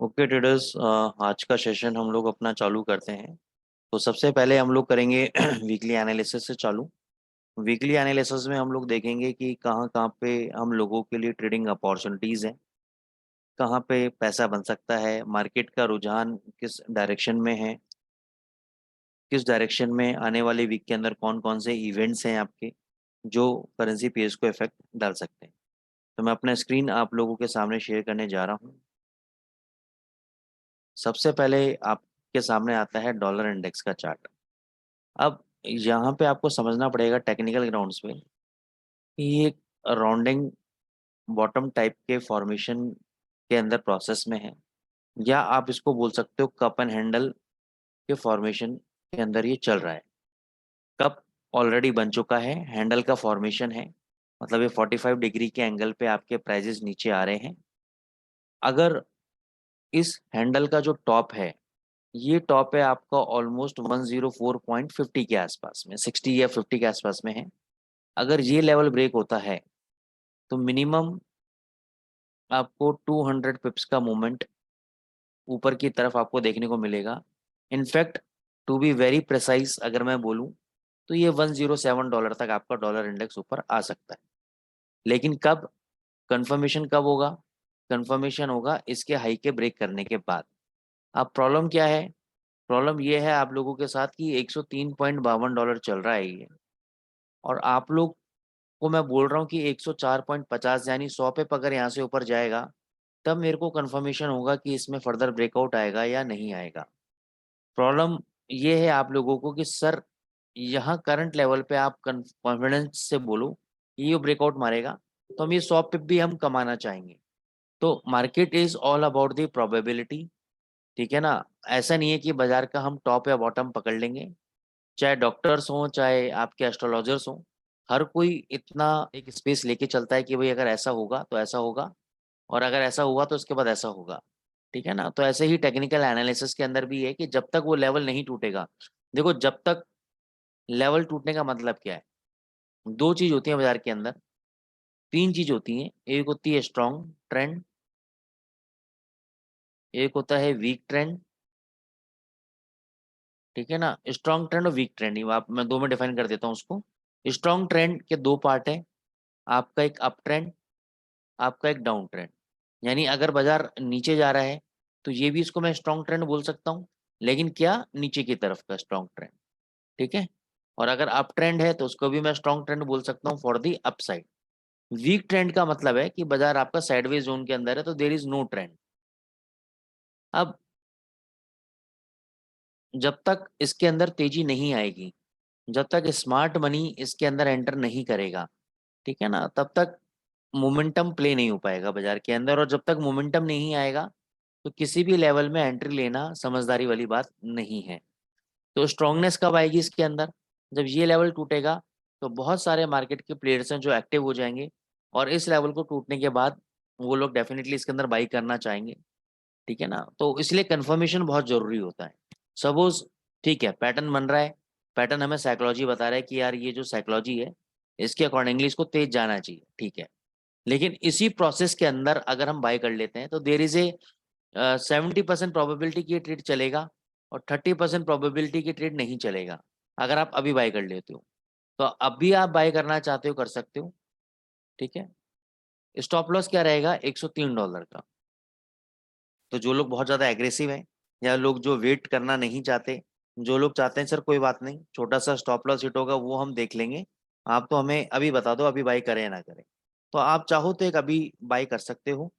Okay traders, आज का session हम लोग अपना चालू करते हैं। तो सबसे पहले हम लोग करेंगे वीकली एनालिसिस से चालू। वीकली एनालिसिस में हम लोग देखेंगे कि कहाँ कहाँ पे हम लोगों के लिए ट्रेडिंग अपॉर्चुनिटीज़ हैं, कहाँ पे पैसा बन सकता है, मार्केट का रुझान किस डायरेक्शन में है, किस डायरेक्शन में आने वाले वीक के अंदर कौन कौन से इवेंट्स हैं आपके जो करेंसी पेयर्स को इफेक्ट डाल सकते हैं। तो मैं अपना स्क्रीन आप लोगों के सामने शेयर करने जा रहा हूँ। सबसे पहले आपके सामने आता है डॉलर इंडेक्स का चार्ट। अब यहाँ पे आपको समझना पड़ेगा टेक्निकल ग्राउंड्स पे कि ये एक राउंडिंग बॉटम टाइप के फॉर्मेशन के अंदर प्रोसेस में है, या आप इसको बोल सकते हो कप एंड हैंडल के फॉर्मेशन के अंदर ये चल रहा है। कप ऑलरेडी बन चुका है, हैंडल का फॉर्मेशन है, मतलब ये 45 डिग्री के एंगल पे आपके प्राइजेस नीचे आ रहे हैं। अगर इस हैंडल का जो टॉप है, ये टॉप है आपका ऑलमोस्ट 104.50 के आसपास में, 60 या 50 के आसपास में है। अगर ये लेवल ब्रेक होता है तो मिनिमम आपको 200 पिप्स का मूवमेंट ऊपर की तरफ आपको देखने को मिलेगा। In fact to be very precise अगर मैं बोलूं तो ये $107 तक आपका डॉलर इंडेक्स ऊपर आ सकता है। लेकिन कब कंफर्मेशन कब होगा? कंफर्मेशन होगा इसके हाई के ब्रेक करने के बाद। अब प्रॉब्लम क्या है? प्रॉब्लम ये है आप लोगों के साथ कि $103.52 चल रहा है ये, और आप लोग को मैं बोल रहा हूँ कि 104.50 यानी 100 पे अगर यहाँ से ऊपर जाएगा तब मेरे को कंफर्मेशन होगा कि इसमें फर्दर ब्रेकआउट आएगा या नहीं आएगा। प्रॉब्लम ये है आप लोगों को कि सर यहाँ करंट लेवल पे आप कॉन्फिडेंस से बोलो कि ये ब्रेकआउट मारेगा तो हम ये 100 पिप भी हम कमाना चाहेंगे। तो market is all about the probability, ठीक है ना। ऐसा नहीं है कि बाजार का हम टॉप या बॉटम पकड़ लेंगे। चाहे डॉक्टर्स हों, चाहे आपके एस्ट्रोलॉजर्स हों, हर कोई इतना एक स्पेस लेके चलता है कि भाई अगर ऐसा होगा तो ऐसा होगा, और अगर ऐसा हुआ तो उसके बाद ऐसा होगा, ठीक है ना। तो ऐसे ही टेक्निकल एनालिसिस के अंदर भी है कि जब तक वो लेवल नहीं टूटेगा, देखो जब तक लेवल टूटने का मतलब क्या है, दो चीज होती है बाजार के अंदर, तीन चीज होती हैं। एक होती है स्ट्रॉन्ग ट्रेंड, एक होता है वीक ट्रेंड, ठीक है ना। स्ट्रॉन्ग ट्रेंड और वीक ट्रेंड, आप मैं दो में डिफाइन कर देता हूँ उसको। स्ट्रॉन्ग ट्रेंड के दो पार्ट है, आपका एक अप ट्रेंड, आपका एक डाउन ट्रेंड। यानी अगर बाजार नीचे जा रहा है तो ये भी इसको मैं स्ट्रॉन्ग ट्रेंड बोल सकता हूँ, लेकिन क्या नीचे की तरफ का स्ट्रॉन्ग ट्रेंड, ठीक है। और अगर अप ट्रेंड है तो उसको भी मैं स्ट्रॉन्ग ट्रेंड बोल सकता हूँ for the upside. Weak trend का मतलब है कि बाजार आपका साइडवेज जोन के अंदर है, तो देर इज नो ट्रेंड। अब जब तक इसके अंदर तेजी नहीं आएगी, जब तक स्मार्ट मनी इसके अंदर एंटर नहीं करेगा, ठीक है ना, तब तक मोमेंटम प्ले नहीं हो पाएगा बाजार के अंदर। और जब तक मोमेंटम नहीं आएगा तो किसी भी लेवल में एंट्री लेना समझदारी वाली बात नहीं है। तो स्ट्रांगनेस कब आएगी इसके अंदर? जब ये लेवल टूटेगा तो बहुत सारे मार्केट के प्लेयर्स हैं जो एक्टिव हो जाएंगे, और इस लेवल को टूटने के बाद वो लोग डेफिनेटली इसके अंदर बाई करना चाहेंगे, ठीक है ना। तो इसलिए कंफर्मेशन बहुत जरूरी होता है। सपोज ठीक है पैटर्न बन रहा है, पैटर्न हमें साइकोलॉजी बता रहा है कि यार ये जो साइकोलॉजी है इसके अकॉर्डिंगली इसको तेज जाना चाहिए, ठीक है। लेकिन इसी प्रोसेस के अंदर अगर हम बाय कर लेते हैं तो देर इज ए 70% प्रोबेबिलिटी की ट्रेड चलेगा और 30% प्रोबेबिलिटी की ट्रेड नहीं चलेगा। अगर आप अभी बाय कर लेते हो तो अभी आप बाय करना चाहते हो कर सकते हो, ठीक है। स्टॉप लॉस क्या रहेगा? $103 का। तो जो लोग बहुत ज़्यादा एग्रेसिव हैं, या लोग जो वेट करना नहीं चाहते, जो लोग चाहते हैं सर कोई बात नहीं छोटा सा स्टॉप लॉस हिट होगा वो हम देख लेंगे, आप तो हमें अभी बता दो अभी बाई करें या ना करें, तो आप चाहो तो एक अभी बाई कर सकते हो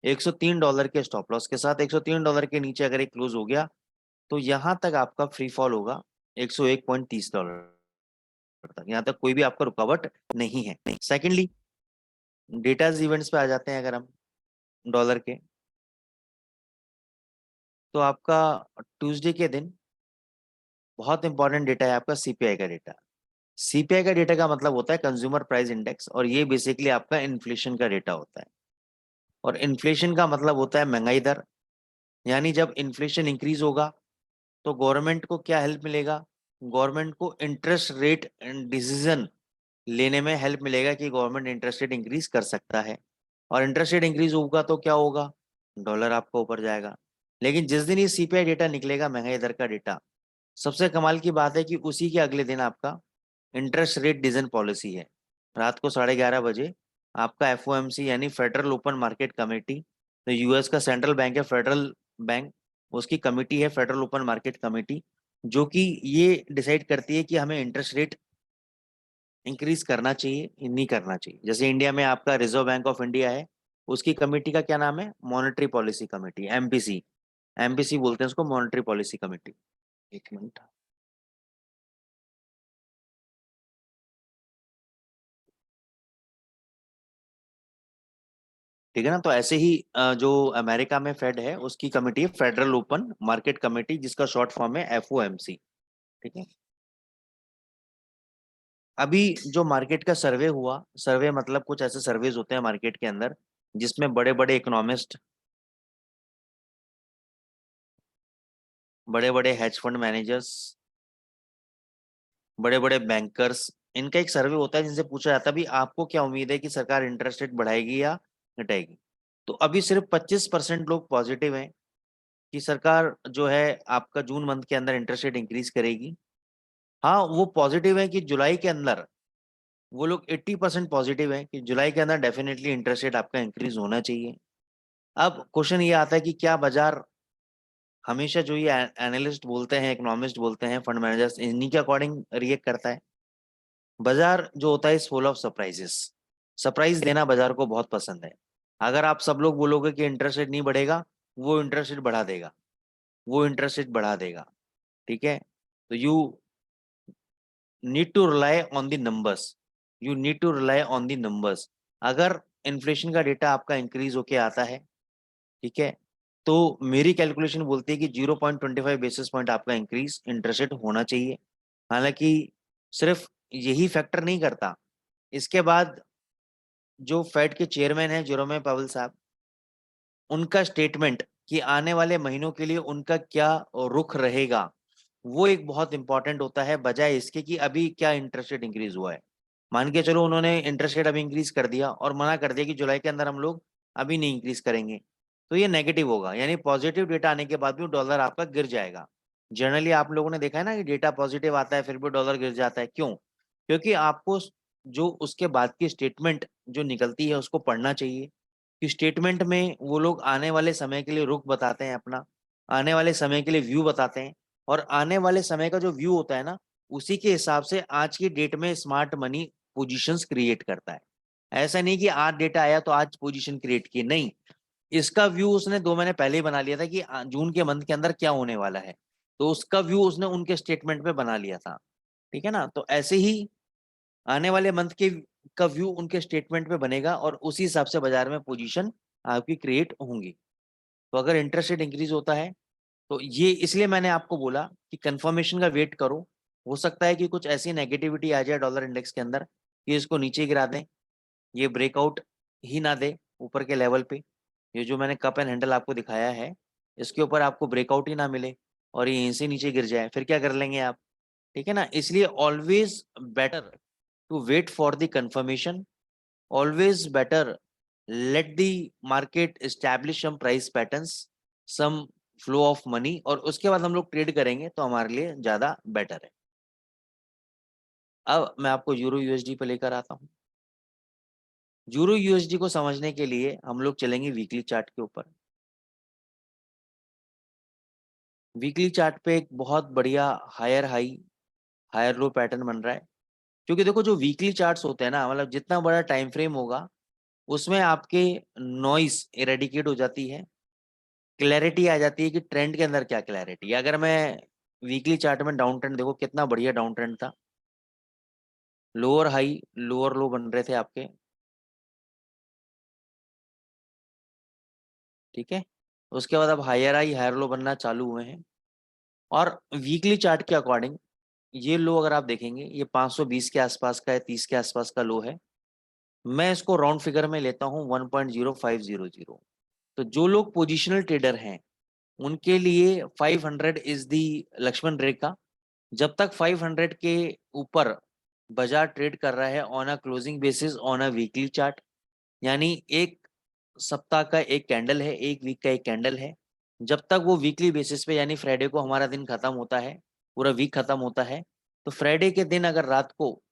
$103 के स्टॉप लॉस के साथ। $103 के नीचे अगर एक क्लोज हो गया तो यहाँ तक आपका फ्री फॉल होगा $101.30 तक, यहाँ तक कोई भी आपका रुकावट नहीं है। सेकेंडली डेटाज इवेंट्स पे आ जाते हैं अगर हम डॉलर के, तो आपका ट्यूसडे के दिन बहुत इंपॉर्टेंट डेटा है आपका सीपीआई का डेटा। सीपीआई का डेटा का मतलब होता है कंज्यूमर प्राइस इंडेक्स, और ये बेसिकली आपका इन्फ्लेशन का डेटा होता है। और इन्फ्लेशन का मतलब होता है महंगाई दर। यानी जब इन्फ्लेशन इंक्रीज होगा तो गवर्नमेंट को क्या हेल्प मिलेगा? गवर्नमेंट को इंटरेस्ट रेट डिसीजन लेने में हेल्प मिलेगा कि गवर्नमेंट इंटरेस्ट रेट इंक्रीज कर सकता है। और इंटरेस्ट रेट इंक्रीज होगा तो क्या होगा? डॉलर आपका ऊपर जाएगा। लेकिन जिस दिन ये सीपीआई डेटा निकलेगा, महंगाई दर का डेटा, सबसे कमाल की बात है कि उसी के अगले दिन आपका इंटरेस्ट रेट डिसीजन पॉलिसी है। रात को 11:30 बजे आपका एफओएमसी यानी फेडरल ओपन मार्केट कमेटी, तो यूएस का सेंट्रल बैंक है फेडरल बैंक, उसकी कमेटी है फेडरल ओपन मार्केट कमेटी, जो कि ये डिसाइड करती है कि हमें इंटरेस्ट रेट इंक्रीज करना चाहिए नहीं करना चाहिए। जैसे इंडिया में आपका रिजर्व बैंक ऑफ इंडिया है, उसकी कमेटी का क्या नाम है, monetary policy committee, MPC. MPC बोलते हैं उसको, मॉनेटरी पॉलिसी कमेटी। एक मिनट। ठीक है ना, तो ऐसे ही जो अमेरिका में फेड है उसकी कमेटी है फेडरल ओपन मार्केट कमेटी, जिसका शॉर्ट फॉर्म है एफओएमसी। ठीक है। अभी जो मार्केट का सर्वे हुआ, सर्वे मतलब कुछ ऐसे सर्वेज होते हैं मार्केट के अंदर जिसमें बड़े बड़े इकोनॉमिस्ट, बड़े बड़े हेज फंड मैनेजर्स, बड़े बड़े बैंकर्स, इनका एक सर्वे होता है जिनसे पूछा जाता है भी आपको क्या उम्मीद है कि सरकार इंटरेस्ट रेट बढ़ाएगी या घटाएगी। तो अभी सिर्फ 25% लोग पॉजिटिव हैं कि सरकार जो है आपका जून मंथ के अंदर इंटरेस्ट रेट इंक्रीज करेगी। हाँ, वो पॉजिटिव है कि जुलाई के अंदर, वो लोग 80% पॉजिटिव है कि जुलाई के अंदर डेफिनेटली इंटरेस्ट रेट आपका इंक्रीज होना चाहिए। अब क्वेश्चन ये आता है कि क्या बाजार हमेशा जो ये एनालिस्ट बोलते हैं, इकोनॉमिस्ट बोलते हैं, फंड मैनेजर्स, इन्हीं के अकॉर्डिंग रिएक्ट करता है? बाजार जो होता है is full of surprises. Surprise देना बाजार को बहुत पसंद है। अगर आप सब लोग बोलोगे कि इंटरेस्ट रेट नहीं बढ़ेगा, वो इंटरेस्ट रेट बढ़ा देगा, वो इंटरेस्ट रेट बढ़ा देगा। ठीक है। तो you need to rely on the numbers, you need to rely on the numbers. अगर इन्फ्लेशन का डेटा आपका इंक्रीज होके आता है, ठीक है, तो मेरी कैलकुलेशन बोलती है कि 0.25 बेसिस पॉइंट आपका इंक्रीज इंटरेस्ट रेट होना चाहिए। हालांकि सिर्फ यही फैक्टर नहीं करता, इसके बाद जो फेड के चेयरमैन है जेरोम पावेल साहब, उनका स्टेटमेंट कि आने वाले महीनों के लिए उनका क्या रुख रहेगा, वो एक बहुत इंपॉर्टेंट होता है, बजाय इसके कि अभी क्या इंटरेस्ट रेट इंक्रीज हुआ है। मान के चलो उन्होंने इंटरेस्ट रेट अभी इंक्रीज कर दिया और मना कर दिया कि जुलाई के अंदर हम लोग अभी नहीं इंक्रीज करेंगे, तो ये नेगेटिव होगा, यानी पॉजिटिव डेटा आने के बाद भी डॉलर आपका गिर जाएगा। जनरली आप लोगों ने देखा है ना कि डेटा पॉजिटिव आता है फिर भी डॉलर गिर जाता है, क्यों? क्योंकि आपको जो उसके बाद की स्टेटमेंट जो निकलती है उसको पढ़ना चाहिए कि स्टेटमेंट में वो लोग आने वाले समय के लिए रुख बताते हैं अपना, आने वाले समय के लिए व्यू बताते हैं, और आने वाले समय का जो व्यू होता है ना, उसी के हिसाब से आज की डेट में स्मार्ट मनी पोजीशंस क्रिएट करता है। ऐसा नहीं कि आज डेटा आया तो आज पोजीशन क्रिएट की, नहीं। इसका व्यू उसने 2 महीने पहले ही बना लिया था कि जून के मंथ के अंदर क्या होने वाला है, तो उसका व्यू उसने उनके स्टेटमेंट में बना लिया था। ठीक है ना, तो ऐसे ही आने वाले मंथ के का व्यू उनके स्टेटमेंट में बनेगा और उसी हिसाब से बाजार में पोजीशन आपकी क्रिएट होंगी। तो अगर इंटरेस्ट रेट इंक्रीज होता है, तो ये इसलिए मैंने आपको बोला कि कंफर्मेशन का वेट करो। हो सकता है कि कुछ ऐसी नेगेटिविटी आ जाए डॉलर इंडेक्स के अंदर कि इसको नीचे गिरा दें, ये ब्रेकआउट ही ना दे ऊपर के लेवल पे। ये जो मैंने कप एंड हैंडल आपको दिखाया है, इसके ऊपर आपको ब्रेकआउट ही ना मिले और ये यहीं से नीचे गिर जाए, फिर क्या कर लेंगे आप? ठीक है ना, इसलिए always better to wait for the confirmation, always better let the market establish some price patterns, some flow of money, और उसके बाद हम लोग ट्रेड करेंगे तो हमारे लिए ज्यादा बेटर है। अब मैं आपको यूरो यूएसडी पे लेकर आता हूँ। यूरो यूएसडी को समझने के लिए हम लोग चलेंगे वीकली चार्ट के ऊपर। वीकली चार्ट पे एक बहुत बढ़िया higher high higher low pattern बन रहा है, क्योंकि देखो जो वीकली चार्ट्स होते हैं ना, मतलब जितना बड़ा टाइम फ्रेम होगा उसमें आपके नॉइस इरेडिकेट हो जाती है, क्लैरिटी आ जाती है कि ट्रेंड के अंदर क्या क्लैरिटी है। अगर मैं वीकली चार्ट में डाउन ट्रेंड देखो, कितना बढ़िया डाउन ट्रेंड था, लोअर हाई लोअर लो बन रहे थे आपके। ठीक है, उसके बाद अब हायर हाई हायर लो बनना चालू हुए हैं। और वीकली चार्ट के अकॉर्डिंग ये लो अगर आप देखेंगे, ये 520 के आसपास का है, 30 के आसपास का लो है। मैं इसको राउंड फिगर में लेता हूँ 1.0500। तो जो लोग पोजिशनल ट्रेडर हैं उनके लिए 500 इज दी लक्ष्मण रेखा। जब तक 500 के ऊपर बाजार ट्रेड कर रहा है on a closing basis on a weekly chart, यानी एक सप्ताह का एक कैंडल है, एक वीक का एक कैंडल है, जब तक वो वीकली बेसिस पे यानी फ्राइडे को हमारा दिन खत्म होता है, पूरा वीक खत्म होता है, तो फ्राइडे के दिन अगर रात को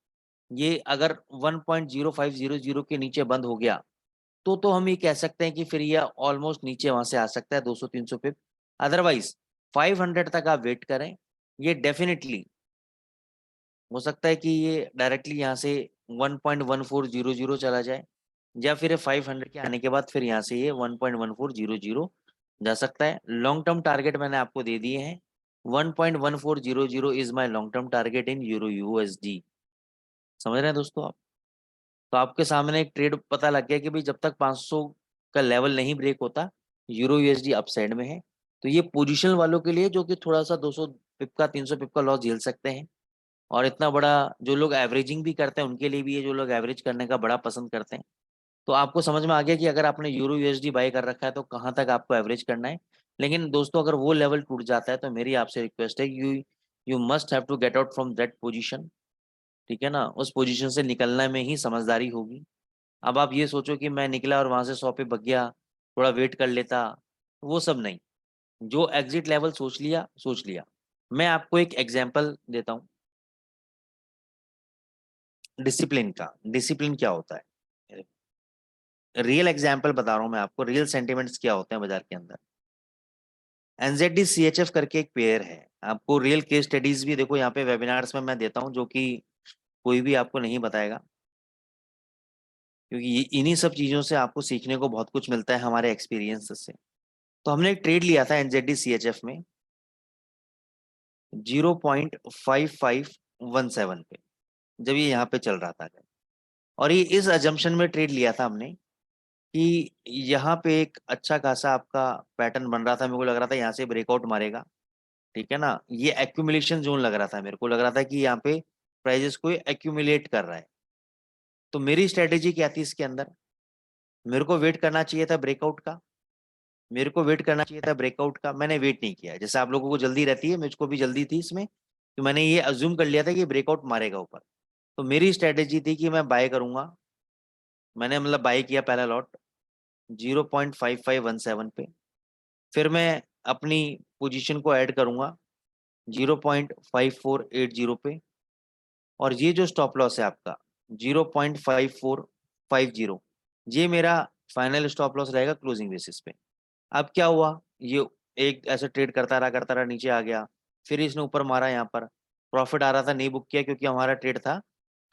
ये अगर 1.0500 के नीचे बंद हो गया, तो हम ये कह सकते हैं कि फिर ये ऑलमोस्ट नीचे वहां से आ सकता है 200-300 पिप। अदरवाइज 500 तक आप वेट करें, ये डेफिनेटली हो सकता है कि ये डायरेक्टली यहाँ से 1.1400 चला जाए, या फिर 500 के आने के बाद फिर यहाँ से ये 1.1400 जा सकता है। लॉन्ग टर्म टारगेट मैंने आपको दे दिए हैं, 1.1400 is my long term target in euro USD. समझ रहे हैं दोस्तों आप? तो आपके सामने एक ट्रेड पता लग गया कि भाई जब तक 500 का लेवल नहीं ब्रेक होता, यूरो यूएसडी अपसाइड में है। तो ये पोजीशन वालों के लिए जो कि थोड़ा सा 200 पिप का 300 पिप का लॉस झेल सकते हैं, और इतना बड़ा जो लोग एवरेजिंग भी करते हैं उनके लिए भी है, जो लोग एवरेज करने का बड़ा पसंद करते हैं। तो आपको समझ में आ गया कि अगर आपने यूरो यूएसडी बाय कर रखा है तो कहाँ तक आपको एवरेज करना है। लेकिन दोस्तों अगर वो लेवल टूट जाता है तो मेरी आपसे रिक्वेस्ट है, you must have to get out from that position. ठीक है ना, उस पोजीशन से निकलने में ही समझदारी होगी। अब आप ये सोचो कि मैं निकला और वहां से 100 पे भग गया, थोड़ा वेट कर लेता, वो सब नहीं। जो एग्जिट लेवल सोच लिया सोच लिया। मैं आपको एक एग्जांपल देता हूँ डिसिप्लिन का। डिसिप्लिन क्या होता है, रियल एग्जांपल बता रहा हूँ मैं आपको, रियल सेंटिमेंट्स क्या होते हैं बाजार के अंदर। एनजेडी सीएचएफ करके एक पेयर है, आपको रियल केस स्टडीज भी देखो यहाँ पे वेबिनार्स में मैं देता हूँ, जो कि कोई भी आपको नहीं बताएगा, क्योंकि इन्हीं सब चीजों से आपको सीखने को बहुत कुछ मिलता है हमारे एक्सपीरियंस से। तो हमने एक ट्रेड लिया था एनजेडी सीएचएफ में 0.5517 पे, जब ये यहाँ पे चल रहा था। और ये इस अजम्पशन में ट्रेड लिया था हमने कि यहाँ पे एक अच्छा खासा आपका पैटर्न बन रहा था, मेरे को लग रहा था यहाँ से ब्रेकआउट मारेगा। ठीक है ना, ये एक्यूमुलेशन जोन लग रहा था, मेरे को लग रहा था कि यहाँ पे प्राइजेस को एक्यूमुलेट कर रहा है। तो मेरी स्ट्रेटेजी क्या थी इसके अंदर, मेरे को वेट करना चाहिए था ब्रेकआउट का, मेरे को वेट करना चाहिए था ब्रेकआउट का, मैंने वेट नहीं किया। जैसे आप लोगों को जल्दी रहती है, मुझको भी जल्दी थी इसमें, तो मैंने ये अज्यूम कर लिया था कि ब्रेकआउट मारेगा ऊपर। तो मेरी स्ट्रेटेजी थी कि मैं बाय करूंगा, मैंने मतलब बाय किया पहला लॉट 0.5517 पे, फिर मैं अपनी पोजीशन को ऐड करूंगा 0.5480 पे, और ये जो स्टॉप लॉस है आपका 0.5450, ये मेरा फाइनल स्टॉप लॉस रहेगा क्लोजिंग बेसिस पे। अब क्या हुआ, ये एक ऐसे ट्रेड करता रहा नीचे आ गया, फिर इसने ऊपर मारा, यहाँ पर प्रॉफिट आ रहा था, नहीं बुक किया, क्योंकि हमारा ट्रेड था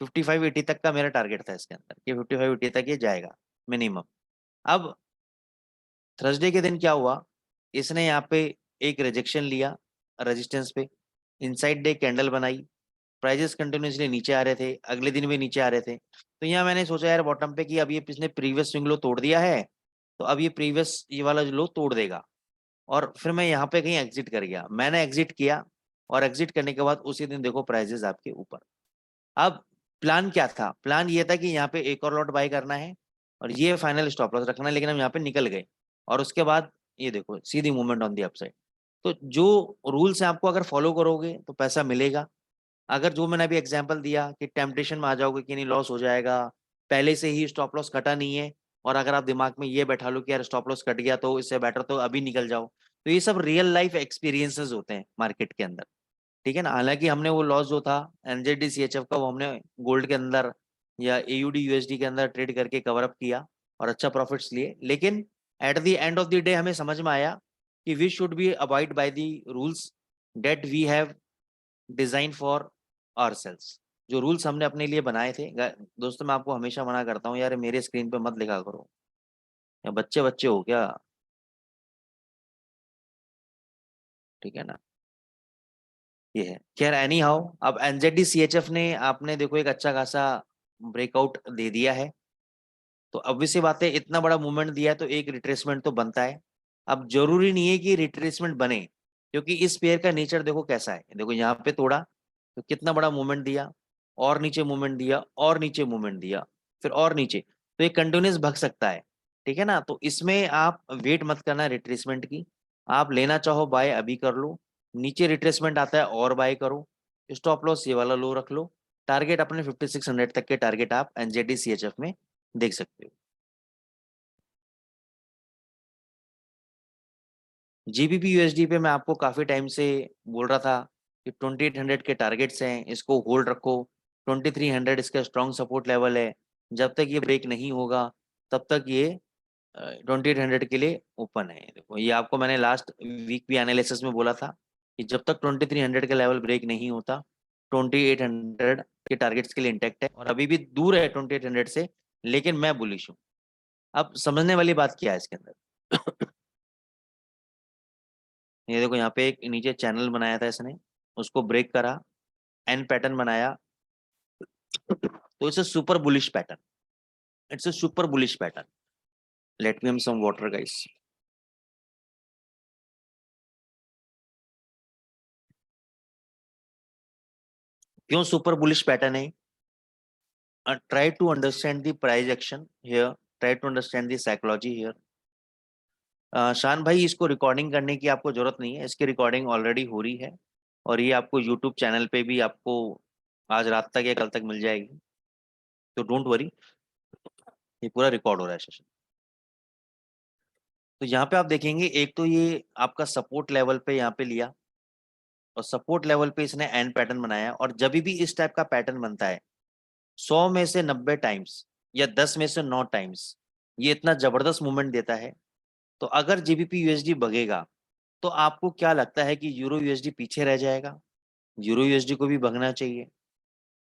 5580 तक का, मेरा टारगेट था इसके अंदर कि 5580 तक ये जाएगा मिनिमम। अब थर्सडे के दिन क्या हुआ, इसने यहाँ पे एक रिजेक्शन लिया रेजिस्टेंस पे, इनसाइड डे कैंडल बनाई, प्राइजेस कंटिन्यूसली नीचे आ रहे थे, अगले दिन भी नीचे आ रहे थे। तो यहाँ मैंने सोचा यार बॉटम पे कि अब ये इसने प्रीवियस स्विंग लो तोड़ दिया है, तो अब ये प्रीवियस ये वाला जो लो तोड़ देगा, और फिर मैं यहाँ पे कहीं एग्जिट कर गया। मैंने एग्जिट किया, और एग्जिट करने के बाद उसी दिन देखो प्राइजेस आपके ऊपर। अब प्लान क्या था, प्लान ये था कि यहाँ पे एक और लॉट बाय करना है और ये फाइनल स्टॉप लॉस रखना है, लेकिन हम यहाँ पे निकल गए, और उसके बाद ये देखो सीधी मूवमेंट ऑन दी अपसाइड। तो जो रूल्स हैं आपको अगर फॉलो करोगे तो पैसा मिलेगा। अगर जो मैंने अभी एग्जांपल दिया कि टेम्पटेशन में आ जाओगे कि नहीं लॉस हो जाएगा, पहले से ही स्टॉप लॉस कटा नहीं है, और अगर आप दिमाग में ये बैठा लो कि यार स्टॉप लॉस कट गया तो इससे बेटर तो अभी निकल जाओ, तो ये सब रियल लाइफ एक्सपीरियंसेस होते हैं मार्केट के अंदर। ठीक है ना, हालांकि हमने वो लॉस जो था एनजेडी सीएचएफ का, वो हमने गोल्ड के अंदर या एयूडी यूएसडी के अंदर ट्रेड करके कवर अप किया और अच्छा प्रॉफिट्स लिए। लेकिन at the end of the day हमें समझ में आया कि we should be abide by the rules that we have design for ourselves. जो रूल्स हमने अपने लिए बनाए थे, दोस्तों मैं आपको हमेशा मना करता हूँ यार मेरे स्क्रीन पे मत लिखा करो, या बच्चे बच्चे हो क्या। ठीक है ना, ये है। खैर एनी हाउ, अब एनजेडी सीएचएफ ने आपने देखो एक अच्छा खासा ब्रेकआउट दे दिया है, तो obvious सी बात है, इतना बड़ा मूवमेंट दिया है तो एक रिट्रेसमेंट तो बनता है। अब जरूरी नहीं है कि रिट्रेसमेंट बने, क्योंकि इस पेयर का नेचर देखो कैसा है, देखो यहाँ पे तोड़ा तो कितना बड़ा मूवमेंट दिया, और नीचे मूवमेंट दिया, और नीचे मूवमेंट दिया, फिर और नीचे, तो ये कंटिन्यूस भग सकता है। ठीक है ना, तो इसमें आप वेट मत करना रिट्रेसमेंट की, आप लेना चाहो बाय अभी कर लो, नीचे रिट्रेसमेंट आता है और बाय करो, स्टॉप लॉस ये वाला लो रख लो, टारगेट अपने 5600 तक के टारगेट आप एनजेडी सीएचएफ में देख सकते हो। जीबीपी यूएसडी पे मैं आपको काफी टाइम से बोल रहा था कि 2800 के टारगेट्स हैं, इसको होल्ड रखो। 2300 इसका स्ट्रॉन्ग सपोर्ट लेवल है। जब तक ये ब्रेक नहीं होगा तब तक ये 2800 के लिए ओपन है। देखो ये आपको मैंने लास्ट वीक भी एनालिसिस में बोला था कि जब तक 2300 का लेवल ब्रेक नहीं होता 2800 के टारगेट्स के लिए इंटैक्ट है, और अभी भी दूर है 2800 से, लेकिन मैं बुलिश हूँ। अब समझने वाली बात क्या है इसके अंदर। ये देखो यहाँ पे एक नीचे चैनल बनाया था इसने, उसको ब्रेक करा, एन पैटर्न बनाया, तो it's a super bullish pattern, it's a super bullish pattern. Let me hum some water guys. क्यों सुपर बुलिश पैटर्न है? Try to understand the price action here, try to understand the psychology here. Shaan भाई, इसको recording करने की आपको जरूरत नहीं है, इसकी रिकॉर्डिंग ऑलरेडी हो रही है, और ये आपको यूट्यूब चैनल पे भी आपको आज रात तक या कल तक मिल जाएगी, तो डोंट वरी, ये पूरा रिकॉर्ड हो रहा है सेशन। तो यहाँ पे आप देखेंगे, एक तो ये आपका सपोर्ट लेवल पे यहाँ पे लिया, और सपोर्ट लेवल पे इसने एंड पैटर्न बनाया, और जब भी इस टाइप का पैटर्न बनता है 100 में से 90 टाइम्स या 10 में से 9 टाइम्स ये इतना जबरदस्त मूवमेंट देता है। तो अगर जीबीपी यूएसडी भगेगा तो आपको क्या लगता है कि यूरो यूएसडी पीछे रह जाएगा? यूरो यूएसडी को भी भगना चाहिए।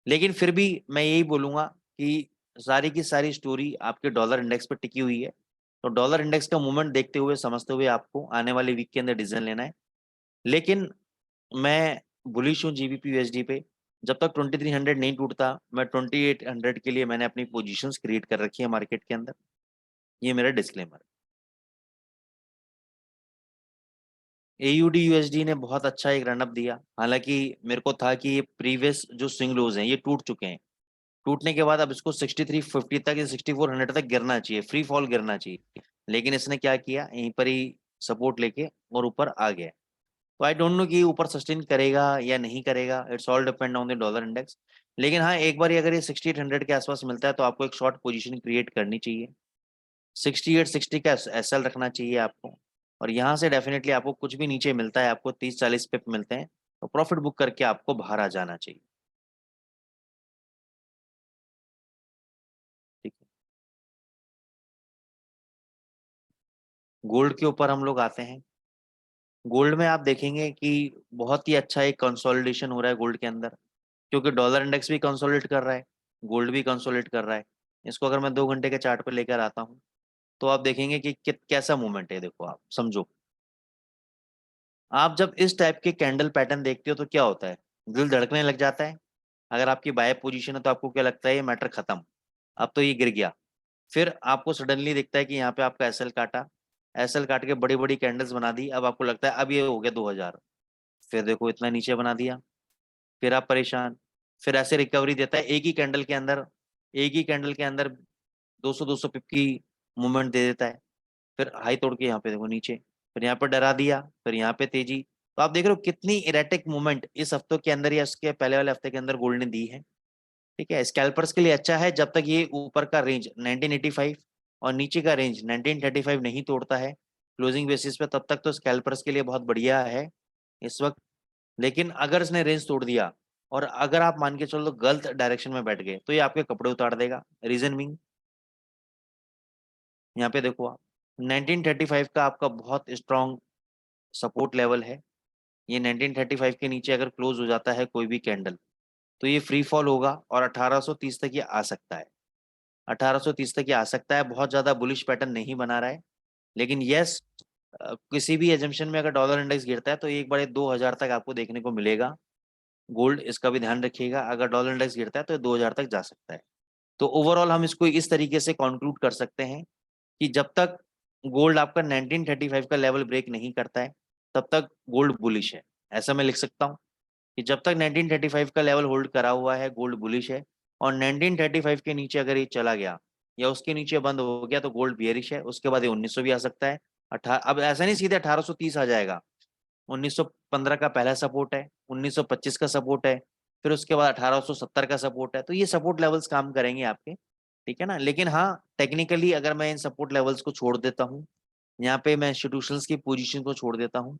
लेकिन फिर भी मैं यही बोलूंगा कि सारी की सारी स्टोरी आपके डॉलर इंडेक्स पर टिकी हुई है, तो डॉलर इंडेक्स का मूवमेंट देखते हुए समझते हुए आपको आने वाले वीक के अंदर डिसीजन लेना है। लेकिन मैं बुलिश हूँ जीबीपी यूएसडी पे। जब तक 2300 नहीं टूटता, मैं 2800 के लिए मैंने अपनी पोजीशंस क्रिएट कर रखी है मार्केट के अंदर। ये मेरा डिस्क्लेमर है। एयूडी यूएसडी ने बहुत अच्छा एक रनअप दिया, हालांकि मेरे को था कि ये प्रीवियस जो स्विंग लोज हैं ये टूट चुके हैं। टूटने के बाद अब इसको 6350 तक या 6400 तक गिरना चाहिए, फ्री फॉल गिरना चाहिए, लेकिन इसने क्या किया, यहीं पर ही सपोर्ट लेके और ऊपर आ गया। तो आई डोंट नो कि ऊपर सस्टेन करेगा या नहीं करेगा, it's all depend on the dollar index. लेकिन हाँ, एक बार अगर ये 6800 के आसपास मिलता है तो आपको एक शॉर्ट पोजीशन क्रिएट करनी चाहिए। 6860 का एसएल रखना चाहिए आपको, और यहाँ से डेफिनेटली आपको कुछ भी नीचे मिलता है, आपको 30-40 पिप मिलते हैं, तो प्रॉफिट बुक करके आपको बाहर आ जाना चाहिए। ठीक है, गोल्ड के ऊपर हम लोग आते हैं। गोल्ड में आप देखेंगे कि बहुत ही अच्छा एक कंसोलिडेशन हो रहा है गोल्ड के अंदर, क्योंकि डॉलर इंडेक्स भी कंसोलिडेट कर रहा है, गोल्ड भी कंसोलिडेट कर रहा है। इसको अगर मैं 2 घंटे के चार्ट पर लेकर आता हूँ तो आप देखेंगे कि कैसा मूवमेंट है। देखो आप समझो, आप जब इस टाइप के कैंडल पैटर्न देखते हो तो क्या होता है, दिल धड़कने लग जाता है। अगर आपकी बाय पोजीशन है तो आपको क्या लगता है, ये मैटर खत्म, अब तो ये गिर गया। फिर आपको सडनली दिखता है कि यहाँ पे आपका एसएल काटा, एसएल काट के बड़ी बड़ी कैंडल्स बना दी, अब आपको लगता है अब ये हो गया 2000। फिर देखो इतना नीचे बना दिया, फिर आप परेशान। फिर ऐसे रिकवरी देता है एक ही कैंडल के अंदर, एक ही कैंडल के अंदर 200-200 पिप की मूवमेंट दे देता है। फिर हाई तोड़ के यहाँ पे देखो नीचे, फिर यहाँ पे डरा दिया, फिर यहाँ पे तेजी। तो आप देख रहे हो कितनी इरेटिक मूवमेंट इस हफ्तों के अंदर या इसके पहले वाले हफ्ते के अंदर गोल्ड ने दी है। ठीक है, स्कैल्पर्स के लिए अच्छा है जब तक ये ऊपर का रेंज 1985 और नीचे का रेंज 1935 नहीं तोड़ता है क्लोजिंग बेसिस पे, तब तक तो स्कैल्पर्स के लिए बहुत बढ़िया है इस वक्त। लेकिन अगर इसने रेंज तोड़ दिया और अगर आप मान के चलो गलत डायरेक्शन में बैठ गए तो ये आपके कपड़े उतार देगा। रीजन मीन, यहाँ पे देखो आप 1935 का आपका बहुत स्ट्रॉन्ग सपोर्ट लेवल है। ये 1935 के नीचे अगर क्लोज हो जाता है कोई भी कैंडल तो ये फ्री फॉल होगा और 1830 तक ये आ सकता है। 1830 तक ये आ सकता है, बहुत ज्यादा बुलिश पैटर्न नहीं बना रहा है। लेकिन यस, किसी भी एजम्पशन में अगर डॉलर इंडेक्स गिरता है तो एक बार 2000 तक आपको देखने को मिलेगा। गोल्ड इसका भी ध्यान रखिएगा, अगर डॉलर इंडेक्स गिरता है तो 2000 तक जा सकता है। तो ओवरऑल हम इसको इस तरीके से कंक्लूड कर सकते हैं कि जब तक गोल्ड आपका 1935 का लेवल ब्रेक नहीं करता है तब तक गोल्ड बुलिश है। ऐसा मैं लिख सकता हूँ कि जब तक 1935 का लेवल होल्ड करा हुआ है गोल्ड बुलिश है, और 1935 के नीचे अगर ये चला गया या उसके नीचे बंद हो गया तो गोल्ड बियरिश है। उसके बाद ये 1900 भी आ सकता है। अब ऐसा नहीं सीधे 1830 आ जाएगा, 1915 का पहला सपोर्ट है, 1925 का सपोर्ट है, फिर उसके बाद 1870 का सपोर्ट है। तो ये सपोर्ट लेवल्स काम करेंगे आपके, ठीक है ना। लेकिन हाँ, टेक्निकली अगर मैं इन सपोर्ट लेवल्स को छोड़ देता हूँ यहाँ पे मैं इंस्टीट्यूशंस की पोजीशन को छोड़ देता हूँ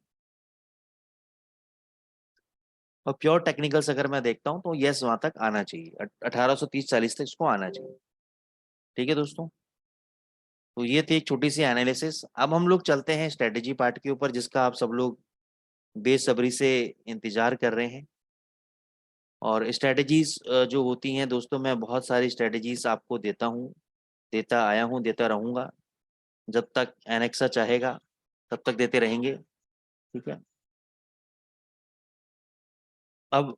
और प्योर टेक्निकल्स अगर मैं देखता हूँ तो यस वहां तक आना चाहिए, 1830-40 तक इसको आना चाहिए। ठीक है दोस्तों, तो ये थी एक छोटी सी एनालिसिस। अब हम लोग चलते हैं स्ट्रेटेजी पार्ट के ऊपर, जिसका आप सब लोग बेसब्री से इंतजार कर रहे हैं। और स्ट्रेटजीज जो होती हैं दोस्तों, मैं बहुत सारी स्ट्रेटजीज आपको देता हूँ, देता आया हूँ, देता रहूँगा, जब तक एनेक्सा चाहेगा तब तक देते रहेंगे। ठीक है, अब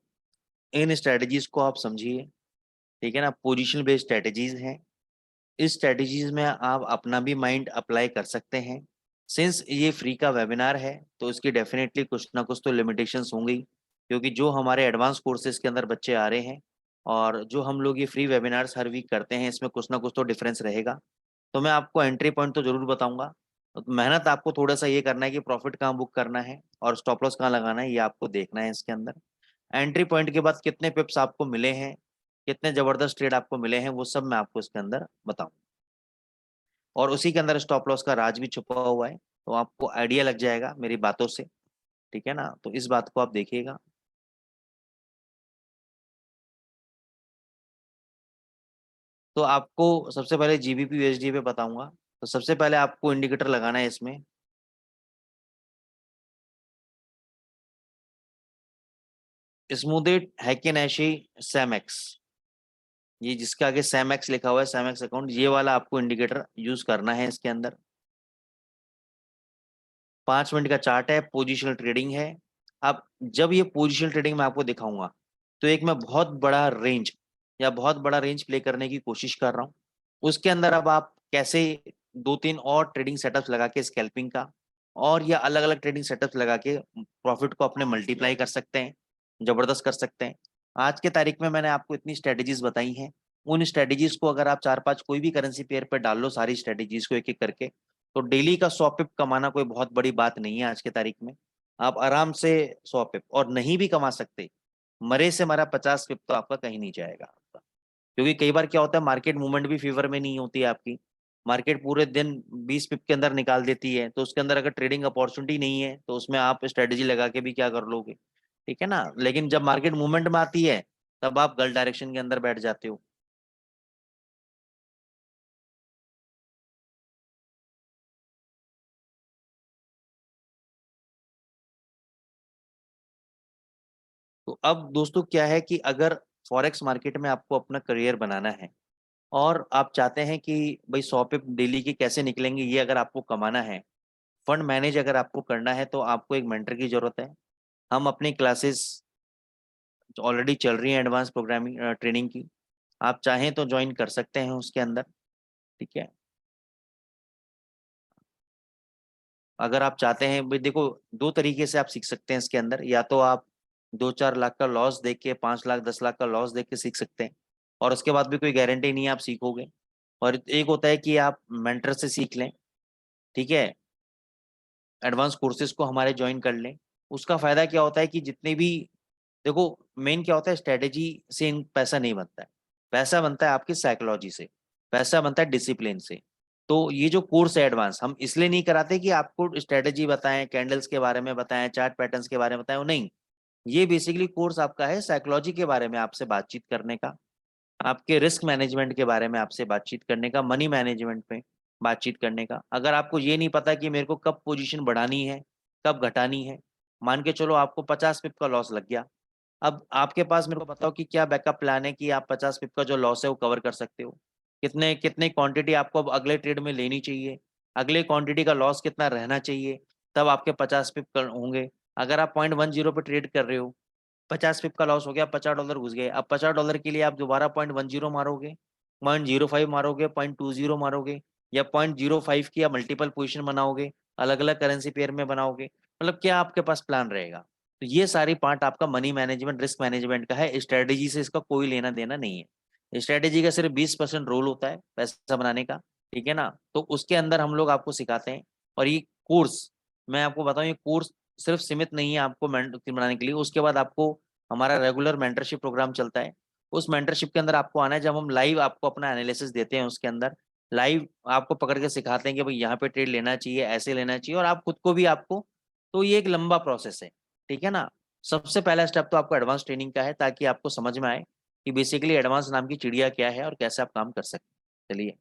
इन स्ट्रेटजीज को आप समझिए। ठीक है ना, पोजीशन बेस्ड स्ट्रेटजीज हैं। इस स्ट्रेटजीज में आप अपना भी माइंड अप्लाई कर सकते हैं। सिंस ये फ्री का वेबिनार है तो इसकी डेफिनेटली कुछ ना कुछ तो लिमिटेशंस होंगी, क्योंकि जो हमारे एडवांस कोर्सेज के अंदर बच्चे आ रहे हैं और जो हम लोग ये फ्री वेबिनार्स हर वीक करते हैं, इसमें कुछ ना कुछ तो डिफरेंस रहेगा। तो मैं आपको एंट्री पॉइंट तो जरूर बताऊंगा। तो मेहनत आपको थोड़ा सा ये करना है कि प्रॉफिट कहाँ बुक करना है और स्टॉप लॉस कहाँ लगाना है, ये आपको देखना है इसके अंदर। एंट्री पॉइंट के बाद कितने पिप्स आपको मिले हैं, कितने जबरदस्त ट्रेड आपको मिले हैं, वो सब मैं आपको इसके अंदर बताऊँ। और उसी के अंदर स्टॉप लॉस का राज भी छुपा हुआ है, तो आपको आइडिया लग जाएगा मेरी बातों से। ठीक है ना, तो इस बात को आप देखिएगा। तो आपको सबसे पहले जीबीपी यूएसडी पे बताऊंगा। तो सबसे पहले आपको इंडिकेटर लगाना है इसमें, स्मूदेड हैकेनैशी सैमेक्स। ये जिसके आगे सैमेक्स लिखा हुआ है, सैमेक्स अकाउंट, ये वाला आपको इंडिकेटर यूज करना है इसके अंदर। 5 मिनट का चार्ट है, पोजिशनल ट्रेडिंग है। अब जब ये पोजिशनल ट्रेडिंग मैं आपको दिखाऊंगा तो एक मैं बहुत बड़ा रेंज या बहुत बड़ा रेंज प्ले करने की कोशिश कर रहा हूँ। उसके अंदर अब आप कैसे 2-3 और ट्रेडिंग सेटअप्स लगा के स्कैल्पिंग का और या अलग अलग ट्रेडिंग सेटअप्स लगा के प्रॉफिट को अपने मल्टीप्लाई कर सकते हैं, जबरदस्त कर सकते हैं। आज के तारीख में मैंने आपको इतनी स्ट्रेटेजीज बताई हैं। उन स्ट्रेटेजीज को अगर आप 4-5 कोई भी करेंसी पेयर पर डाल लो, सारी स्ट्रेटेजीज को एक एक करके, तो डेली का 100 पिप कमाना कोई बहुत बड़ी बात नहीं है आज के तारीख में। आप आराम से 100 पिप, और नहीं भी कमा सकते, मरे से मरा 50 पिप तो आपका कहीं नहीं जाएगा आपका। क्योंकि कई बार क्या होता है, मार्केट मूवमेंट भी फेवर में नहीं होती है आपकी। मार्केट पूरे दिन 20 पिप के अंदर निकाल देती है, तो उसके अंदर अगर ट्रेडिंग अपॉर्चुनिटी नहीं है तो उसमें आप स्ट्रेटेजी लगा के भी क्या कर लोगे। ठीक है ना, लेकिन जब मार्केट मूवमेंट में आती है तब आप गलत डायरेक्शन के अंदर बैठ जाते हो। तो अब दोस्तों क्या है कि अगर फॉरेक्स मार्केट में आपको अपना करियर बनाना है और आप चाहते हैं कि भाई 100 पे डेली के कैसे निकलेंगे, ये अगर आपको कमाना है, फंड मैनेज अगर आपको करना है, तो आपको एक मेंटर की जरूरत है। हम अपनी क्लासेस ऑलरेडी चल रही है एडवांस प्रोग्रामिंग ट्रेनिंग की, आप चाहें तो ज्वाइन कर सकते हैं उसके अंदर। ठीक है, अगर आप चाहते हैं भाई, देखो 2 तरीके से आप सीख सकते हैं इसके अंदर। या तो आप 2-4 लाख का लॉस देख के, 5 लाख 10 लाख का लॉस देख के सीख सकते हैं, और उसके बाद भी कोई गारंटी नहीं है आप सीखोगे। और एक होता है कि आप मेंटर से सीख लें। ठीक है, एडवांस कोर्सेज को हमारे ज्वाइन कर लें। उसका फायदा क्या होता है कि जितने भी, देखो मेन क्या होता है, स्ट्रेटेजी से इन पैसा नहीं बनता है, पैसा बनता है आपकी साइकोलॉजी से, पैसा बनता है डिसिप्लिन से। तो ये जो कोर्स है एडवांस, हम इसलिए नहीं कराते कि आपको स्ट्रेटेजी बताएं, कैंडल्स के बारे में बताएं, चार्ट पैटर्न्स के बारे में बताएं, वो नहीं। ये बेसिकली कोर्स आपका है साइकोलॉजी के बारे में आपसे बातचीत करने का, आपके रिस्क मैनेजमेंट के बारे में आपसे बातचीत करने का, मनी मैनेजमेंट पे बातचीत करने का। अगर आपको ये नहीं पता कि मेरे को कब पोजीशन बढ़ानी है, कब घटानी है, मान के चलो आपको 50 पिप का लॉस लग गया। अब आपके पास, मेरे को बताओ कि क्या बैकअप प्लान है कि आप 50 पिप का जो लॉस है वो कवर कर सकते हो। कितने कितने क्वांटिटी आपको अब अगले ट्रेड में लेनी चाहिए, अगले क्वांटिटी का लॉस कितना रहना चाहिए, तब आपके 50 पिप होंगे। अगर आप 0.10 पे ट्रेड कर रहे हो, 50 पिप का लॉस हो गया, $50 घुस गए, अब $50 के लिए आप दोबारा 0.10 मारोगे, 0.05 मारोगे, 0.20 मारोगे, या 0.05 की आप मल्टीपल पोजीशन बनाओगे, अलग अलग करेंसी पेयर में बनाओगे, मतलब क्या आपके पास प्लान रहेगा। तो ये सारी पार्ट आपका मनी मैनेजमेंट, रिस्क मैनेजमेंट का है। स्ट्रेटेजी से इसका कोई लेना देना नहीं है। स्ट्रेटेजी का सिर्फ 20% रोल होता है पैसा बनाने का। ठीक है ना, तो उसके अंदर हम लोग आपको सिखाते हैं। और ये कोर्स, मैं आपको बताऊं, ये कोर्स सिर्फ सीमित नहीं है आपको मेंटर बनाने के लिए। उसके बाद आपको हमारा रेगुलर मेंटरशिप प्रोग्राम चलता है। उस मेंटरशिप के अंदर आपको आना है, जब हम लाइव आपको अपना एनालिसिस देते हैं उसके अंदर, लाइव आपको पकड़ के सिखाते हैं कि भाई यहाँ पे ट्रेड लेना चाहिए, ऐसे लेना चाहिए, और आप खुद को भी आपको, तो ये एक लंबा प्रोसेस है, ठीक है ना। सबसे पहला स्टेप तो आपको एडवांस ट्रेनिंग का है, ताकि आपको समझ में आए कि बेसिकली एडवांस नाम की चिड़िया क्या है और कैसे आप काम कर सकते हैं। चलिए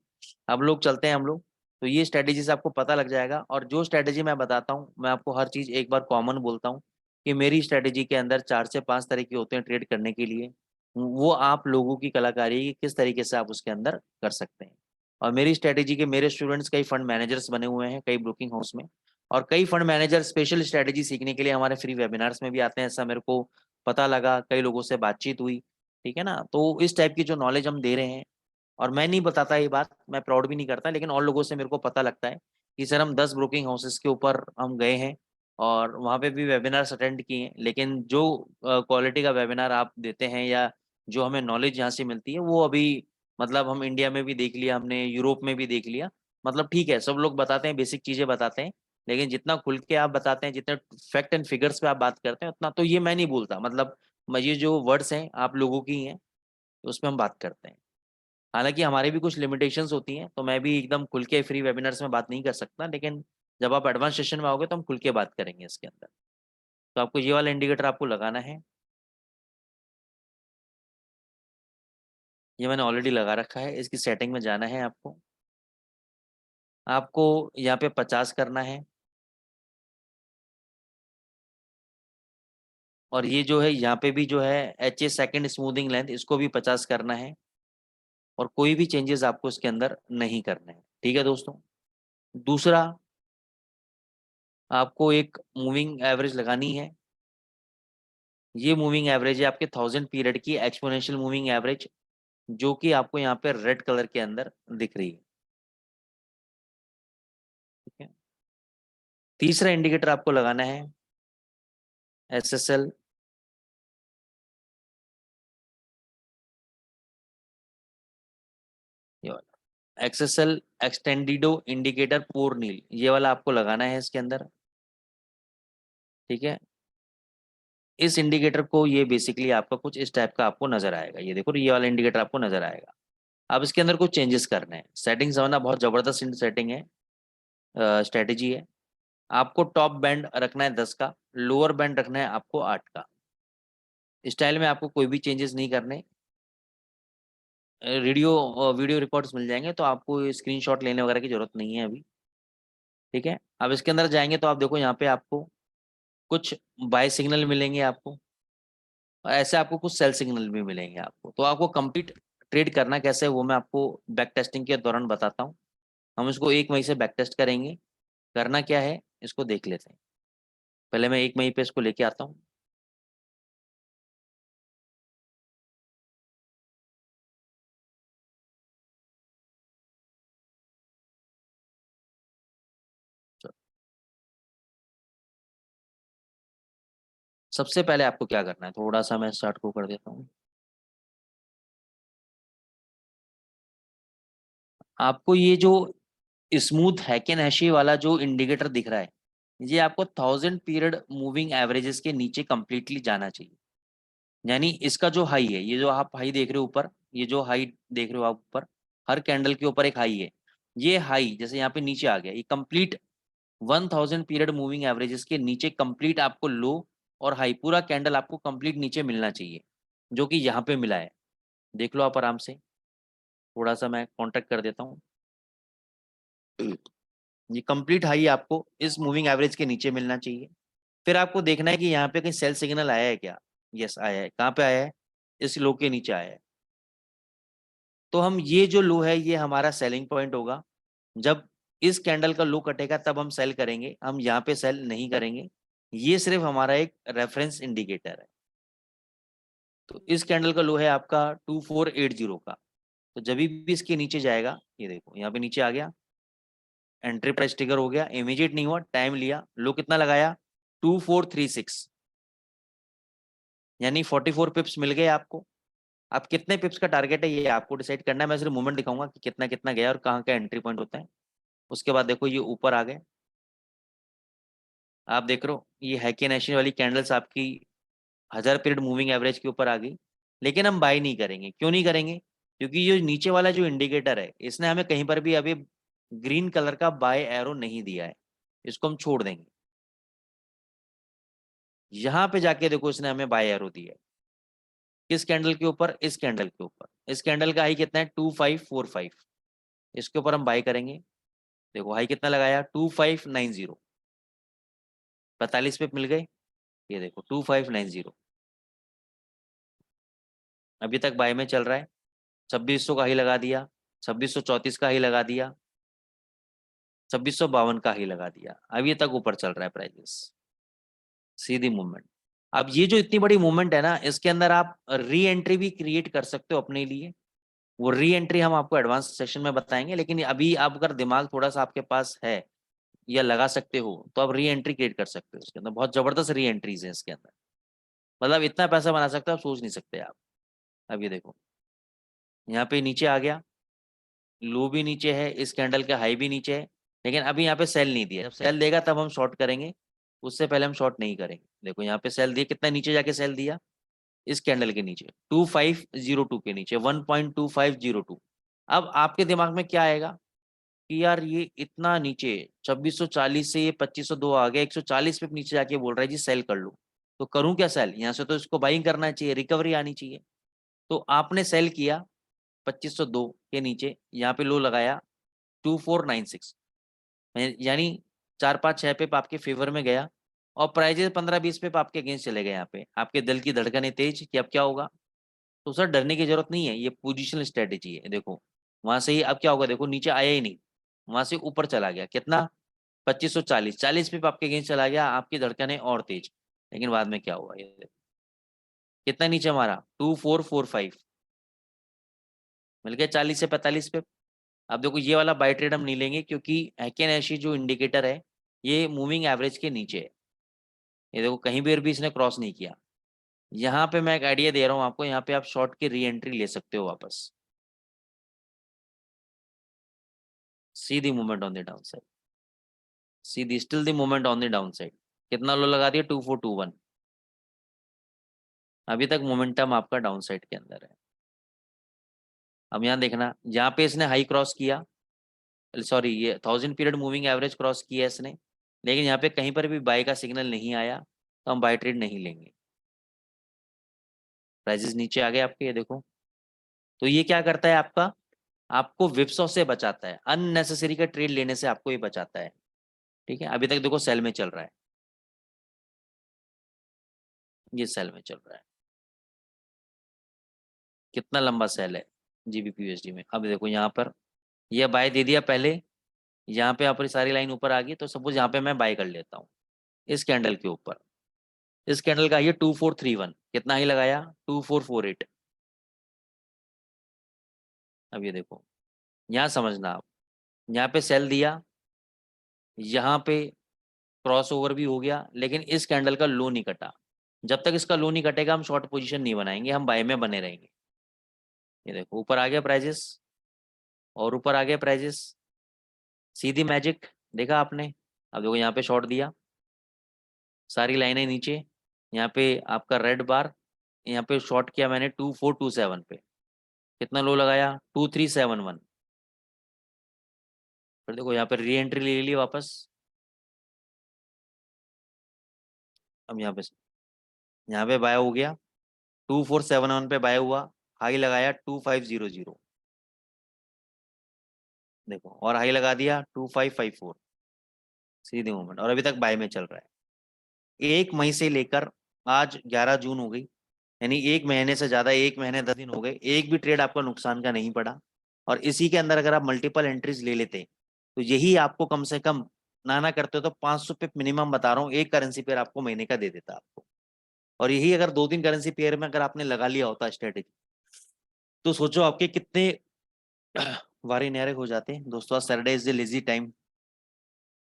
अब लोग चलते हैं हम लोग, तो ये स्ट्रेटेजी से आपको पता लग जाएगा। और जो स्ट्रेटेजी मैं बताता हूँ, मैं आपको हर चीज़ एक बार कॉमन बोलता हूँ कि मेरी स्ट्रेटेजी के अंदर 4 से 5 तरीके होते हैं ट्रेड करने के लिए। वो आप लोगों की कलाकारी है कि किस तरीके से आप उसके अंदर कर सकते हैं। और मेरी स्ट्रेटेजी के मेरे स्टूडेंट्स कई फंड मैनेजर्स बने हुए हैं कई ब्रोकिंग हाउस में, और कई फंड मैनेजर स्पेशल स्ट्रेटेजी सीखने के लिए हमारे फ्री वेबिनार्स में भी आते हैं, ऐसा मेरे को पता लगा, कई लोगों से बातचीत हुई, ठीक है ना। तो इस टाइप की जो नॉलेज हम दे रहे हैं, और मैं नहीं बताता ये बात, मैं प्राउड भी नहीं करता, लेकिन और लोगों से मेरे को पता लगता है कि सर हम 10 ब्रोकिंग हाउसेस के ऊपर हम गए हैं और वहाँ पे भी वेबिनार्स अटेंड किए हैं, लेकिन जो क्वालिटी का वेबिनार आप देते हैं या जो हमें नॉलेज यहाँ से मिलती है, वो अभी मतलब हम इंडिया में भी देख लिया, हमने यूरोप में भी देख लिया। मतलब ठीक है, सब लोग बताते हैं, बेसिक चीज़ें बताते हैं, लेकिन जितना खुल के आप बताते हैं, जितने फैक्ट एंड फिगर्स पे आप बात करते हैं, उतना तो ये मैं नहीं बोलता। मतलब ये जो वर्ड्स हैं आप लोगों की ही हैं, तो उसमें हम बात करते हैं। हालांकि हमारी भी कुछ लिमिटेशंस होती हैं, तो मैं भी एकदम खुल के फ्री वेबिनार्स में बात नहीं कर सकता, लेकिन जब आप एडवांस सेशन में आओगे तो हम खुल के बात करेंगे इसके अंदर। तो आपको ये वाला इंडिकेटर आपको लगाना है, ये मैंने ऑलरेडी लगा रखा है। इसकी सेटिंग में जाना है आपको, आपको यहाँ पे 50 करना है, और ये जो है यहाँ पे भी जो है H A second smoothing length, इसको भी 50 करना है, और कोई भी चेंजेस आपको इसके अंदर नहीं करने हैं, ठीक है दोस्तों। दूसरा, आपको एक मूविंग एवरेज लगानी है। ये मूविंग एवरेज है आपके 1000 पीरियड की एक्सपोनेंशियल मूविंग एवरेज, जो कि आपको यहाँ पे रेड कलर के अंदर दिख रही है, ठीक है। तीसरा इंडिकेटर आपको लगाना है SSL, ये वाला XSL एक्सटेंडिडो इंडिकेटर पोर नील, ये वाला आपको लगाना है इसके अंदर, ठीक है। इस इंडिकेटर को, ये बेसिकली आपका कुछ इस टाइप का आपको नजर आएगा, ये देखो ये वाला इंडिकेटर आपको नजर आएगा। अब इसके अंदर कुछ चेंजेस करने हैं, सेटिंग समझना, बहुत जबरदस्त सेटिंग है, स्ट्रेटेजी है। आपको टॉप बैंड रखना है 10 का, लोअर बैंड रखना है आपको 8 का। स्टाइल में आपको कोई भी चेंजेस नहीं करने। वीडियो रिकॉर्ड्स मिल जाएंगे, तो आपको स्क्रीनशॉट लेने वगैरह की जरूरत नहीं है अभी, ठीक है। अब इसके अंदर जाएंगे तो आप देखो यहाँ पे आपको कुछ बाय सिग्नल मिलेंगे आपको, और ऐसे आपको कुछ सेल सिग्नल भी मिलेंगे आपको। तो आपको कंप्लीट ट्रेड करना कैसे है वो मैं आपको बैक टेस्टिंग के दौरान बताता हूँ। हम इसको 1 मई से बैक टेस्ट करेंगे। करना क्या है इसको देख लेते हैं। पहले मैं 1 मई पे इसको लेके आता हूँ। सबसे पहले आपको क्या करना है, थोड़ा सा मैं स्टार्ट को कर देता हूँ। आपको ये जो स्मूथ हैकेन हैशी वाला जो इंडिकेटर दिख रहा है, ये आपको 1000 पीरियड मूविंग एवरेजेस के नीचे कंप्लीटली जाना चाहिए। यानी इसका जो हाई है, ये जो आप हाई देख रहे हो ऊपर, ये जो हाई देख रहे हो आप ऊपर, हर कैंडल के ऊपर एक हाई है। ये हाई जैसे यहाँ पे नीचे आ गया, ये कंप्लीट 1000 पीरियड मूविंग एवरेजेस के नीचे कंप्लीट आपको लो और हाई, पूरा कैंडल आपको कंप्लीट नीचे मिलना चाहिए, जो कि यहाँ पे मिला है। देख लो आप आराम से, थोड़ा सा मैं कॉन्टेक्ट कर देता हूँ। ये कंप्लीट हाई आपको इस मूविंग एवरेज के नीचे मिलना चाहिए। फिर आपको देखना है कि यहाँ पे कहीं सेल सिग्नल आया है क्या। यस आया है। कहाँ पे आया है, इस लो के नीचे आया है। तो हम ये जो लो है ये हमारा सेलिंग पॉइंट होगा। जब इस कैंडल का लो कटेगा तब हम सेल करेंगे, हम यहाँ पे सेल नहीं करेंगे। ये सिर्फ हमारा एक रेफरेंस इंडिकेटर है। तो इस कैंडल का लो है आपका 2480 का। तो जब भी इसके नीचे जाएगा, ये देखो यहाँ पे नीचे आ गया, एंट्री प्राइस ट्रिगर हो गया, इमीडिएट नहीं हुआ, टाइम लिया, लो कितना लगाया 2436, यानी 44 पिप्स मिल गए आपको। अब कितने पिप्स का टारगेट है ये आपको डिसाइड करना है। मैं सिर्फ मूवमेंट दिखाऊंगा कि कितना कितना गया और कहाँ का एंट्री पॉइंट होता है। उसके बाद देखो ये ऊपर आ गए, आप देख रहे हो ये हैकी नेशन वाली कैंडल्स आपकी 1000 पीरियड मूविंग एवरेज के ऊपर आ गई। लेकिन हम बाय नहीं करेंगे, क्यों नहीं करेंगे, क्योंकि ये नीचे वाला जो इंडिकेटर है इसने हमें कहीं पर भी अभी ग्रीन कलर का बाय एरो नहीं दिया है, इसको हम छोड़ देंगे। यहां पे जाके देखो इसने हमें बाय एरो दिया है, किस कैंडल के ऊपर, इस कैंडल के ऊपर। इस कैंडल का हाई कितना है 2545, इसके ऊपर हम बाय करेंगे। देखो हाई कितना लगाया 2590, 45 पे मिल गए। ये देखो 2590 अभी तक बाय में चल रहा है। 2600 का हाई लगा दिया, 2634 का हाई लगा दिया, 2652 का हाई लगा दिया, अभी तक ऊपर चल रहा है प्राइजेस, सीधी मूवमेंट। अब ये जो इतनी बड़ी मूवमेंट है ना, इसके अंदर आप री एंट्री भी क्रिएट कर सकते हो अपने लिए। वो री एंट्री हम आपको एडवांस सेशन में बताएंगे, लेकिन अभी आप अगर दिमाग थोड़ा सा आपके पास है या लगा सकते हो तो आप री एंट्री क्रिएट कर सकते हो। इसके अंदर बहुत जबरदस्त री एंट्रीज है इसके अंदर, मतलब इतना पैसा बना सकते हो आप सोच नहीं सकते आप। अब ये देखो यहाँ पे नीचे आ गया, लो भी नीचे है, इस कैंडल का हाई भी नीचे है, लेकिन अभी यहाँ पे सेल नहीं दिया। जब सेल देगा तब हम शॉर्ट करेंगे, उससे पहले हम शॉर्ट नहीं करेंगे। देखो यहाँ पे सेल दिया, कितना नीचे जाके सेल दिया, इस कैंडल के नीचे 2502 के नीचे 1.2502। अब आपके दिमाग में क्या आएगा कि यार ये इतना नीचे 2640 से ये 2502 आ गया, 140 पे नीचे जाके बोल रहा है जी सेल कर लो, तो करूं क्या सेल? यहाँ से तो इसको बाइंग करना चाहिए, रिकवरी आनी चाहिए। तो आपने सेल किया 2502 के नीचे, यहाँ पे लो लगाया 2496, यानी 4 5 6 पे आपके फेवर में गया, और प्राइजेस 15 20 पे आपके अगेंस्ट चले गए। यहाँ पे आपके दिल की धड़कन है तेज कि अब क्या होगा। तो सर डरने की जरूरत नहीं है, ये पोजिशनल स्ट्रेटेजी है। देखो वहां से ही अब क्या होगा, देखो नीचे आया ही नहीं, वहां से ऊपर चला गया, कितना 2540, 40 पे आपके अगेंस्ट चला गया, आपकी धड़कनें और तेज। लेकिन बाद में क्या हुआ, ये देखो कितना नीचे हमारा 2445, मिल गया 40 से 45 पे। अब देखो ये वाला बाय ट्रेड हम नहीं लेंगे, क्योंकि हैकेन ऐशी जो इंडिकेटर है ये मूविंग एवरेज के नीचे है। ये देखो कहीं भी इसने क्रॉस नहीं किया। यहाँ पे मैं एक आइडिया दे रहा हूँ आपको, यहाँ पे आप शॉर्ट की री एंट्री ले सकते हो वापस, सीधी movement on the down side, सीधी still the movement on the down side. कितना लो लगा दिया 2421, अभी तक मोमेंटम आपका डाउन साइड के अंदर है। अब यहाँ देखना, यहाँ पे इसने हाई क्रॉस किया, सॉरी ये 1000 पीरियड मूविंग एवरेज क्रॉस किया इसने, लेकिन यहाँ पे कहीं पर भी बाय का सिग्नल नहीं आया, तो हम बाय ट्रेड नहीं लेंगे। प्राइजेस नीचे आ गए आपके, ये देखो। तो ये क्या करता है आपका, आपको विप्सो से बचाता है, अननेसेसरी का ट्रेड लेने से आपको ये बचाता है। ठीक है, अभी तक देखो सेल में चल रहा है, ये सेल में चल रहा है, कितना लंबा सेल है जीबीपी यूएसडी में। अब देखो यहाँ पर यह बाय दे दिया पहले, यहाँ पे अपनी सारी लाइन ऊपर आ गई, तो सपोज यहाँ पे मैं बाय कर लेता हूँ इस कैंडल के ऊपर। इस कैंडल का ये 2431, कितना ही लगाया 2448। अब ये देखो यहाँ समझना आप, यहाँ पे सेल दिया, यहाँ पे क्रॉस ओवर भी हो गया, लेकिन इस कैंडल का लो नहीं कटा। जब तक इसका लो नहीं कटेगा हम शॉर्ट पोजीशन नहीं बनाएंगे, हम बाय में बने रहेंगे। ये देखो ऊपर आ गया प्राइजेस, और ऊपर आ गया प्राइजेस, सीधी मैजिक, देखा आपने। अब देखो यहाँ पे शॉर्ट दिया, सारी लाइनें नीचे, यहाँ पे आपका रेड बार, यहाँ पे शॉर्ट किया मैंने 2427 पे, कितना लो लगाया 2371। फिर देखो यहाँ पे री एंट्री ले ली वापस। अब यहाँ पे बाय हो गया 2471 पे बाय हुआ, हाई लगाया 2500, देखो और हाई लगा दिया 2554, सीधी मूवमेंट, और अभी तक बाय में चल रहा है। 1 मई से लेकर आज 11 जून हो गई, यानी 1 महीने से ज्यादा, 1 महीने 10 दिन हो गए, एक भी ट्रेड आपका नुकसान का नहीं पड़ा। और इसी के अंदर अगर आप मल्टीपल एंट्रीज ले लेते तो यही आपको कम से कम ना करते हो तो 500 पे मिनिमम बता रहा हूँ, एक करेंसी पेयर आपको महीने का दे देता आपको। और यही अगर 2 3 करेंसी पेयर में अगर आपने लगा लिया होता स्ट्रेटेजी, तो सोचो आपके कितने वारे न्यारे हो जाते हैं। दोस्तों आज Saturday is the lazy time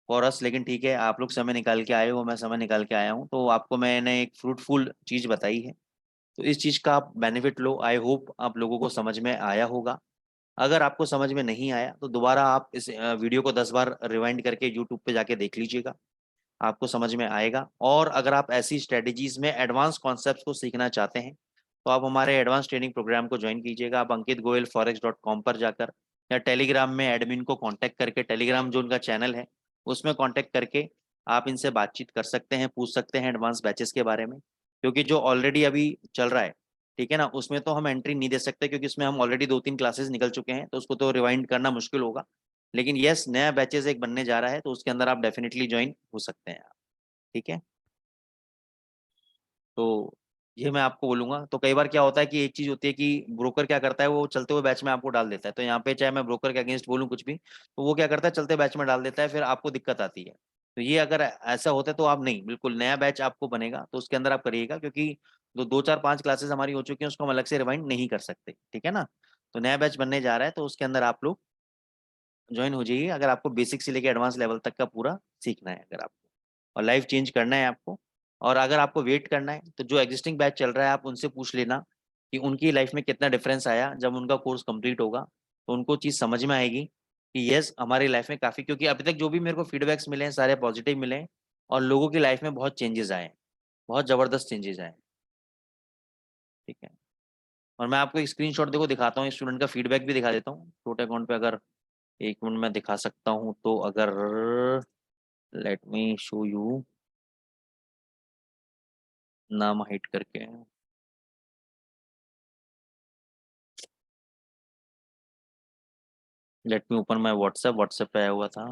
for us, लेकिन ठीक है आप लोग समय निकाल के आए हो, मैं समय निकाल के आया हूँ, तो आपको मैंने एक फ्रूटफुल चीज बताई है, तो इस चीज का आप बेनिफिट लो। आई होप आप लोगों को समझ में आया होगा। अगर आपको समझ में नहीं आया तो दोबारा आप इस वीडियो को 10 बार रिवाइंड करके यूट्यूब पे जाके देख लीजिएगा, आपको समझ में आएगा। और अगर आप ऐसी स्ट्रेटेजीज में एडवांस कॉन्सेप्ट्स को सीखना चाहते हैं तो आप हमारे एडवांस ट्रेनिंग प्रोग्राम को ज्वाइन कीजिएगा। आप ankitgoelforex.com पर जाकर या टेलीग्राम में एडमिन को कांटेक्ट करके, टेलीग्राम जो उनका चैनल है उसमें कांटेक्ट करके आप इनसे बातचीत कर सकते हैं, पूछ सकते हैं एडवांस बैचेस के बारे में। क्योंकि जो ऑलरेडी अभी चल रहा है, ठीक है ना, उसमें तो हम एंट्री नहीं दे सकते क्योंकि उसमें हम ऑलरेडी 2-3 क्लासेस निकल चुके हैं, तो उसको तो रिवाइंड करना मुश्किल होगा। लेकिन यस, नया बैचेस एक बनने जा रहा है, तो उसके अंदर आप डेफिनेटली ज्वाइन हो सकते हैं आप, ठीक है। तो ये मैं आपको बोलूंगा। तो कई बार क्या होता है कि एक चीज होती है कि ब्रोकर क्या करता है, वो चलते हुए बैच में आपको डाल देता है। तो यहाँ पे चाहे मैं ब्रोकर के अगेंस्ट बोलूँ कुछ भी, तो वो क्या करता है, चलते बैच में डाल देता है, फिर आपको दिक्कत आती है। तो ये अगर ऐसा होता है तो आप नहीं, बिल्कुल नया बैच आपको बनेगा तो उसके अंदर आप करिएगा, क्योंकि 2-4-5 क्लासेस हमारी हो चुकी हैं, उसको हम अलग से रिवाइंड नहीं कर सकते, ठीक है ना। तो नया बैच बनने जा रहा है, तो उसके अंदर आप लोग ज्वाइन हो जाइए, अगर आपको बेसिक से लेकर एडवांस लेवल तक का पूरा सीखना है, अगर आपको और लाइफ चेंज करना है आपको। और अगर आपको वेट करना है तो जो एग्जिस्टिंग बैच चल रहा है आप उनसे पूछ लेना कि उनकी लाइफ में कितना डिफरेंस आया जब उनका कोर्स कंप्लीट होगा, तो उनको चीज़ समझ में आएगी कि यस, हमारी लाइफ में काफ़ी, क्योंकि अभी तक जो भी मेरे को फीडबैक्स मिले हैं सारे पॉजिटिव मिले हैं और लोगों की लाइफ में बहुत चेंजेस आए हैं, बहुत ज़बरदस्त चेंजेस आए हैं, ठीक है। और मैं आपको एक स्क्रीनशॉट देखो दिखाता हूँ, स्टूडेंट का फीडबैक भी दिखा देता हूँ छोटे अकाउंट पे, अगर 1 मिनट में दिखा सकता हूँ तो। अगर लेट मी शो यू, नाम हाइड करके, let me open my WhatsApp, WhatsApp पे आया हुआ था।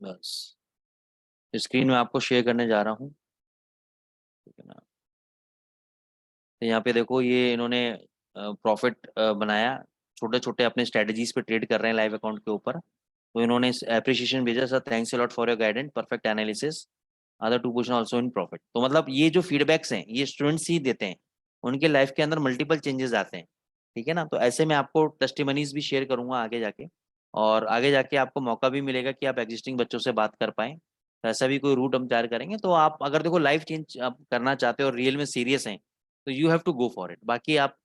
बस स्क्रीन में आपको शेयर करने जा रहा हूँ, ठीक है ना। तो यहाँ पे देखो, ये इन्होंने प्रॉफिट बनाया, छोटे छोटे अपने स्ट्रेटजीज पे ट्रेड कर रहे हैं लाइव अकाउंट के ऊपर। तो इन्होंने एप्रिसिएशन भेजा, sir thanks a lot for your guidance, perfect analysis, other 2 question also in profit. तो मतलब ये जो फीडबैक्स हैं ये स्टूडेंट्स ही देते हैं, उनके लाइफ के अंदर मल्टीपल चेंजेस आते हैं, ठीक है ना। तो ऐसे में आपको टेस्टिमनीज भी शेयर करूंगा आगे जाके, और आगे जाके आपको मौका भी मिलेगा कि आप एग्जिस्टिंग बच्चों से बात कर पाएं। तो ऐसा भी कोई रूट हम तैयार करेंगे, तो आप अगर देखो लाइफ चेंज आप करना चाहते हो और रियल में सीरियस हैं, तो you have to go for it. बाकी आप,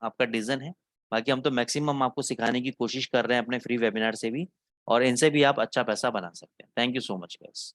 आपका डिसीजन है। बाकी हम तो मैक्सिमम आपको सिखाने की कोशिश कर रहे हैं अपने फ्री वेबिनार से भी, और इनसे भी आप अच्छा पैसा बना सकते हैं। Thank you so much guys.